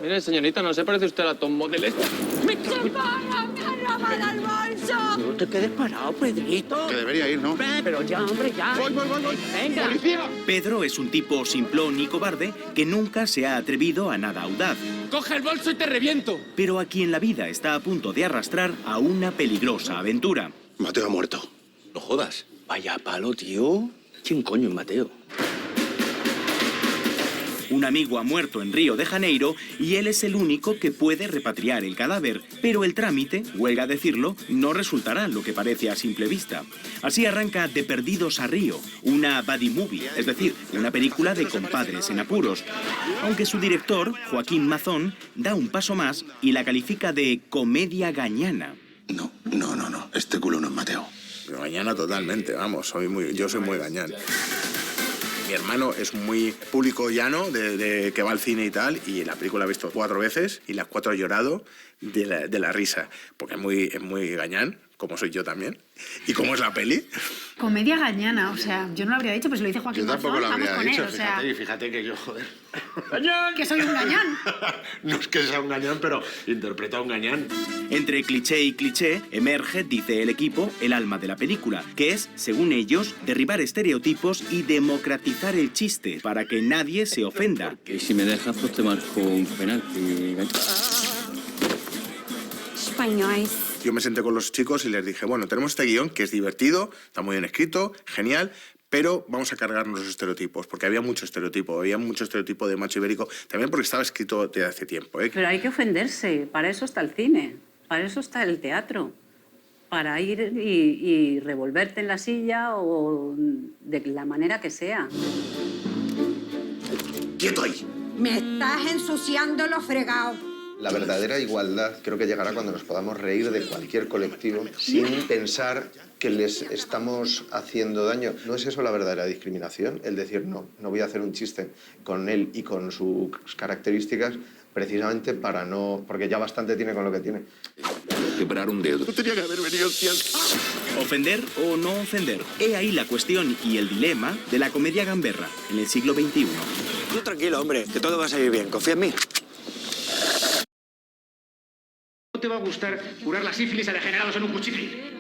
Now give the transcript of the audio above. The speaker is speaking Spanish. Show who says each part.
Speaker 1: Mire, señorita, ¿no se parece usted a la top model esta?
Speaker 2: ¡Me han robado el bolso!
Speaker 3: No te quedes parado, Pedrito.
Speaker 4: Que debería ir, ¿no?
Speaker 3: Pero ya, hombre, ya.
Speaker 4: Voy.
Speaker 3: Venga.
Speaker 4: ¡Policía!
Speaker 5: Pedro es un tipo simplón y cobarde que nunca se ha atrevido a nada audaz,
Speaker 1: ¡Coge el bolso y te reviento!
Speaker 5: pero a quien la vida está a punto de arrastrar a una peligrosa aventura.
Speaker 4: Mateo ha muerto.
Speaker 6: No jodas.
Speaker 3: Vaya palo, tío. ¿Quién coño es Mateo?
Speaker 5: Un amigo ha muerto en Río de Janeiro y él es el único que puede repatriar el cadáver, pero el trámite, huelga decirlo, no resultará lo que parece a simple vista. Así arranca De Perdidos a Río, una buddy movie, es decir, una película de compadres en apuros. Aunque su director, Joaquín Mazón, da un paso más y la califica de comedia gañana.
Speaker 4: No. Este culo no es Mateo.
Speaker 7: Gañana totalmente, vamos, yo soy muy gañán. Mi hermano es muy público llano, de que va al cine y tal, y la película la ha visto 4 veces y las 4 ha llorado de la risa, porque es muy gañán, como soy yo también, y como es la peli.
Speaker 8: Comedia gañana, o sea, yo no lo habría dicho, pues lo dice Joaquín
Speaker 4: Yo tampoco
Speaker 8: Mazón,
Speaker 4: lo
Speaker 8: vamos
Speaker 4: habría
Speaker 8: con
Speaker 4: dicho,
Speaker 8: él, o sea,
Speaker 4: fíjate que yo, joder.
Speaker 8: que soy un gañán.
Speaker 4: No es que sea un gañán, pero interpreta a un gañán.
Speaker 5: Entre cliché y cliché emerge, dice el equipo, el alma de la película, que es, según ellos, derribar estereotipos y democratizar el chiste para que nadie se ofenda.
Speaker 1: Y si me dejas, pues te marco un penalti.
Speaker 2: Españoles.
Speaker 7: Yo me senté con los chicos y les dije, bueno, tenemos este guión que es divertido, está muy bien escrito, genial, pero vamos a cargarnos los estereotipos, porque había mucho estereotipo de macho ibérico, también porque estaba escrito de hace tiempo, ¿eh?
Speaker 9: Pero hay que ofenderse, para eso está el cine, para eso está el teatro, para ir y revolverte en la silla o de la manera que sea.
Speaker 4: ¡Quieto ahí!
Speaker 2: Me estás ensuciando los fregados.
Speaker 10: La verdadera igualdad creo que llegará cuando nos podamos reír de cualquier colectivo sin pensar que les estamos haciendo daño. ¿No es eso la verdadera discriminación? El decir, no voy a hacer un chiste con él y con sus características precisamente para no... porque ya bastante tiene con lo que tiene.
Speaker 4: Quebrar un dedo. No tenía que haber venido, tías.
Speaker 5: ¿Ofender o no ofender? He ahí la cuestión y el dilema de la comedia gamberra en el siglo XXI.
Speaker 6: Tú tranquilo, hombre, que todo va a salir bien. Confía en mí.
Speaker 11: No te va a gustar curar la sífilis a degenerados en un cuchitril.